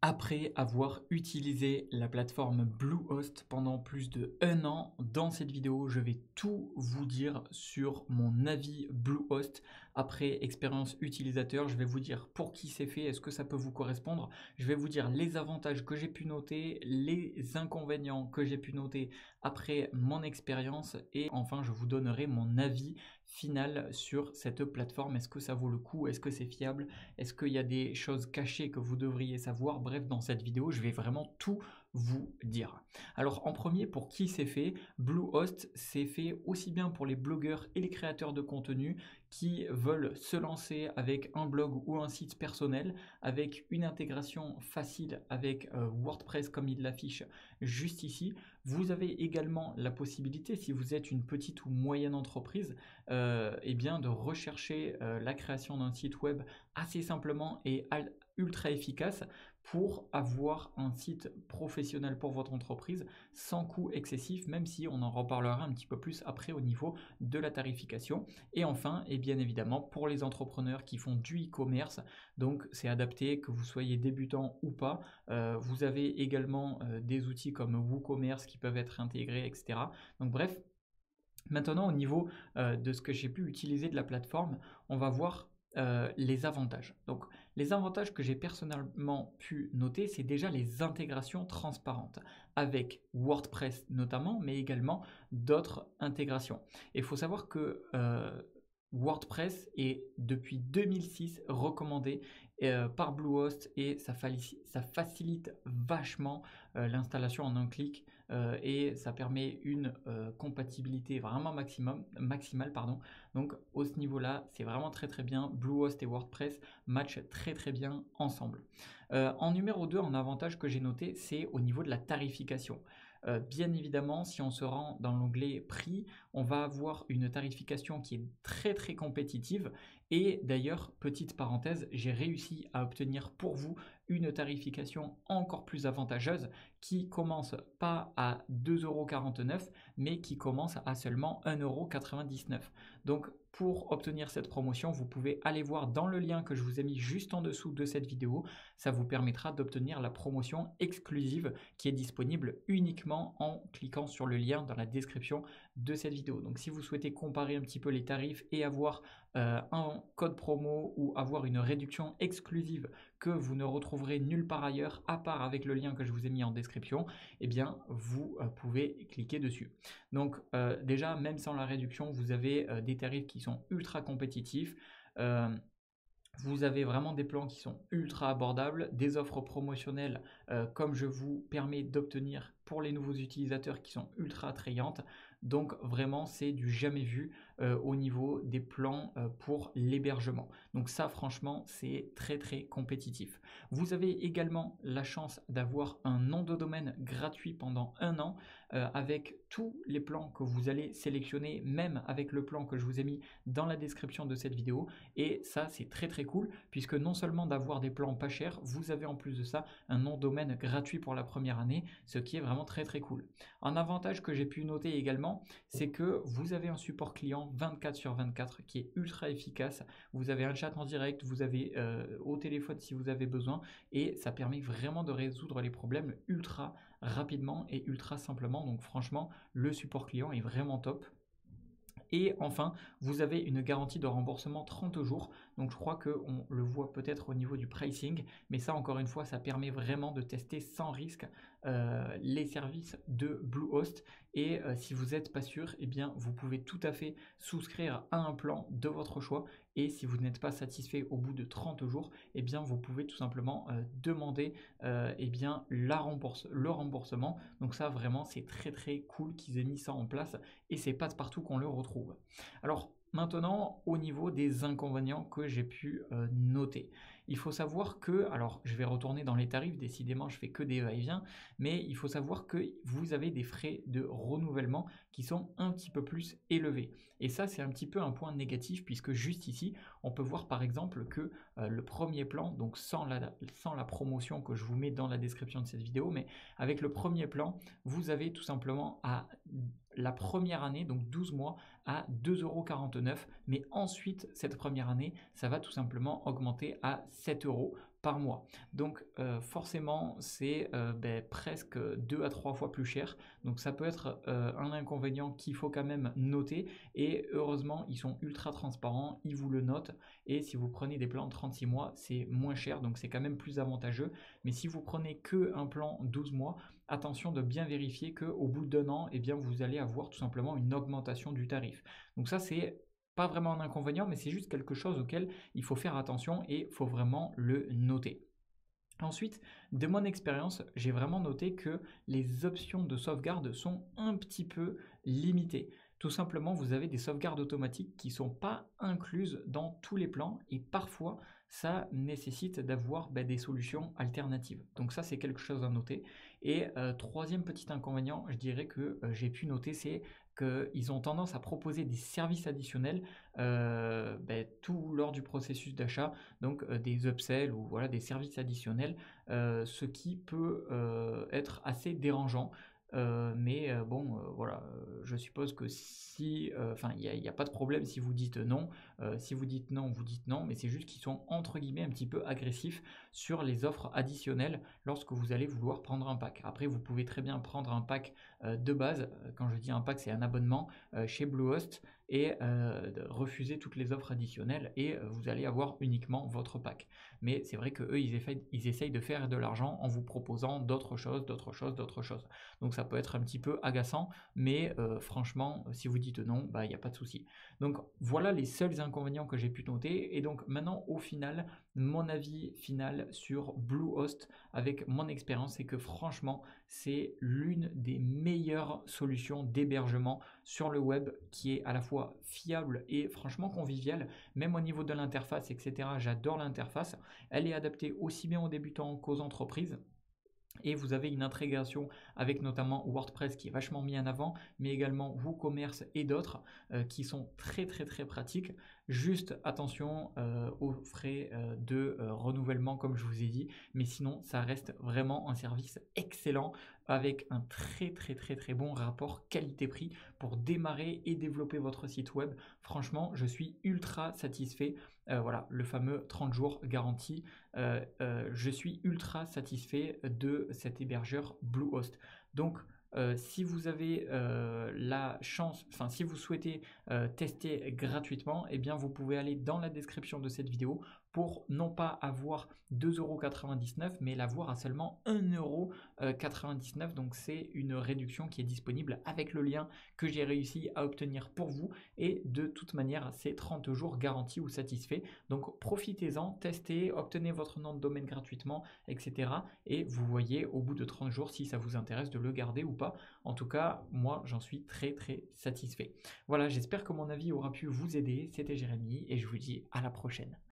Après avoir utilisé la plateforme Bluehost pendant plus de 1 an, dans cette vidéo, je vais tout vous dire sur mon avis Bluehost après expérience utilisateur. Je vais vous dire pour qui c'est fait, est-ce que ça peut vous correspondre. Je vais vous dire les avantages que j'ai pu noter, les inconvénients que j'ai pu noter après mon expérience et enfin je vous donnerai mon avis final sur cette plateforme. Est-ce que ça vaut le coup? Est-ce que c'est fiable? Est-ce qu'il y a des choses cachées que vous devriez savoir? Bref, dans cette vidéo, je vais vraiment tout vous dire. Alors en premier, pour qui c'est fait? Bluehost, c'est fait aussi bien pour les blogueurs et les créateurs de contenu qui veulent se lancer avec un blog ou un site personnel, avec une intégration facile avec WordPress comme il l'affiche juste ici. Vous avez également la possibilité, si vous êtes une petite ou moyenne entreprise, eh bien de rechercher la création d'un site web assez simplement et ultra efficace pour avoir un site professionnel pour votre entreprise sans coût excessif, même si on en reparlera un petit peu plus après au niveau de la tarification. Et enfin, et bien évidemment, pour les entrepreneurs qui font du e-commerce, donc c'est adapté que vous soyez débutant ou pas. Vous avez également des outils comme WooCommerce qui peuvent être intégrés, etc. Donc bref, maintenant au niveau de ce que j'ai pu utiliser de la plateforme, on va voir les avantages. Donc les avantages que j'ai personnellement pu noter, c'est déjà les intégrations transparentes avec WordPress notamment, mais également d'autres intégrations. Et il faut savoir que WordPress est depuis 2006 recommandé par Bluehost et ça facilite vachement l'installation en un clic et ça permet une compatibilité vraiment maximale. Donc au ce niveau-là, c'est vraiment très bien. Bluehost et WordPress matchent très bien ensemble. En numéro 2, un avantage que j'ai noté, c'est au niveau de la tarification. Bien évidemment, si on se rend dans l'onglet prix, on va avoir une tarification qui est très compétitive. Et d'ailleurs, petite parenthèse, j'ai réussi à obtenir pour vous une tarification encore plus avantageuse qui commence pas à 2,49 €, mais qui commence à seulement 1,99 €. Donc pour obtenir cette promotion, vous pouvez aller voir dans le lien que je vous ai mis juste en dessous de cette vidéo. Ça vous permettra d'obtenir la promotion exclusive qui est disponible uniquement en cliquant sur le lien dans la description de cette vidéo. Donc si vous souhaitez comparer un petit peu les tarifs et avoir un code promo ou avoir une réduction exclusive que vous ne retrouverez nulle part ailleurs à part avec le lien que je vous ai mis en description, eh bien vous pouvez cliquer dessus. Donc déjà, même sans la réduction, vous avez des tarifs qui sont ultra compétitifs. Vous avez vraiment des plans qui sont ultra abordables, des offres promotionnelles comme je vous permets d'obtenir pour les nouveaux utilisateurs qui sont ultra attrayantes. Donc vraiment, c'est du jamais vu au niveau des plans pour l'hébergement. Donc ça, franchement, c'est très compétitif. Vous avez également la chance d'avoir un nom de domaine gratuit pendant 1 an avec tous les plans que vous allez sélectionner, même avec le plan que je vous ai mis dans la description de cette vidéo. Et ça, c'est très cool, puisque non seulement d'avoir des plans pas chers, vous avez en plus de ça un nom de domaine gratuit pour la première année, ce qui est vraiment très cool. Un avantage que j'ai pu noter également, c'est que vous avez un support client 24/24 qui est ultra efficace. Vous avez un chat en direct, vous avez au téléphone si vous avez besoin, et ça permet vraiment de résoudre les problèmes ultra rapidement et ultra simplement. Donc franchement, le support client est vraiment top. Et enfin, vous avez une garantie de remboursement 30 jours. Donc je crois qu'on le voit peut-être au niveau du pricing, mais ça encore une fois, ça permet vraiment de tester sans risque les services de Bluehost. Et si vous n'êtes pas sûr, eh bien vous pouvez tout à fait souscrire à un plan de votre choix. Et si vous n'êtes pas satisfait au bout de 30 jours, eh bien vous pouvez tout simplement demander eh bien, le remboursement. Donc ça vraiment, c'est très cool qu'ils aient mis ça en place et c'est pas partout qu'on le retrouve. Alors maintenant, au niveau des inconvénients que j'ai pu noter, il faut savoir que, alors je vais retourner dans les tarifs, décidément je fais que des va-et-vient, mais il faut savoir que vous avez des frais de renouvellement qui sont un petit peu plus élevés. Et ça, c'est un petit peu un point négatif, puisque juste ici, on peut voir par exemple que le premier plan, donc sans la promotion que je vous mets dans la description de cette vidéo, mais avec le premier plan, vous avez tout simplement à la première année, donc 12 mois, à 2,49 €, mais ensuite, cette première année, ça va tout simplement augmenter à 7 € par mois. Donc forcément, c'est presque 2 à 3 fois plus cher. Donc ça peut être un inconvénient qu'il faut quand même noter. Et heureusement, ils sont ultra transparents, ils vous le notent. Et si vous prenez des plans de 36 mois, c'est moins cher, donc c'est quand même plus avantageux. Mais si vous prenez que un plan 12 mois, attention de bien vérifier qu'au bout d'un an, eh bien, vous allez avoir tout simplement une augmentation du tarif. Donc ça, c'est pas vraiment un inconvénient, mais c'est juste quelque chose auquel il faut faire attention et il faut vraiment le noter. Ensuite, de mon expérience, j'ai vraiment noté que les options de sauvegarde sont un petit peu limitées. Tout simplement, vous avez des sauvegardes automatiques qui ne sont pas incluses dans tous les plans et parfois, ça nécessite d'avoir des solutions alternatives. Donc ça, c'est quelque chose à noter. Et troisième petit inconvénient, je dirais que j'ai pu noter, c'est qu'ils ont tendance à proposer des services additionnels tout lors du processus d'achat, donc des upsells ou voilà, des services additionnels, ce qui peut être assez dérangeant. Voilà, je suppose que si, enfin, il n'y a pas de problème si vous dites non. Si vous dites non, vous dites non, mais c'est juste qu'ils sont entre guillemets un petit peu agressifs sur les offres additionnelles lorsque vous allez vouloir prendre un pack. Après, vous pouvez très bien prendre un pack de base. Quand je dis un pack, c'est un abonnement chez Bluehost et refuser toutes les offres additionnelles et vous allez avoir uniquement votre pack. Mais c'est vrai qu'eux, ils essayent de faire de l'argent en vous proposant d'autres choses. Donc ça peut être un petit peu agaçant, mais franchement, si vous dites non, il n'y a pas de souci. Donc voilà les seuls inconvénients que j'ai pu noter. Et donc maintenant, au final, mon avis final sur Bluehost avec mon expérience, c'est que franchement, c'est l'une des meilleures solutions d'hébergement sur le web qui est à la fois fiable et franchement conviviale, même au niveau de l'interface, etc. J'adore l'interface. Elle est adaptée aussi bien aux débutants qu'aux entreprises. Et vous avez une intégration avec notamment WordPress qui est vachement mis en avant, mais également WooCommerce et d'autres qui sont très très très pratiques. Juste attention aux frais de renouvellement comme je vous ai dit, mais sinon ça reste vraiment un service excellent avec un très très très très bon rapport qualité-prix pour démarrer et développer votre site web. Franchement, je suis ultra satisfait. Voilà, le fameux 30 jours garantie. Je suis ultra satisfait de cet hébergeur Bluehost. Donc, si vous avez la chance, enfin si vous souhaitez tester gratuitement, eh bien vous pouvez aller dans la description de cette vidéo pour non pas avoir 2,99 €, mais l'avoir à seulement 1,99 €. Donc c'est une réduction qui est disponible avec le lien que j'ai réussi à obtenir pour vous. Et de toute manière, c'est 30 jours garantis ou satisfaits. Donc profitez-en, testez, obtenez votre nom de domaine gratuitement, etc. Et vous voyez au bout de 30 jours si ça vous intéresse de le garder ou pas. En tout cas, moi j'en suis très très satisfait. Voilà, j'espère que mon avis aura pu vous aider. C'était Jérémy et je vous dis à la prochaine.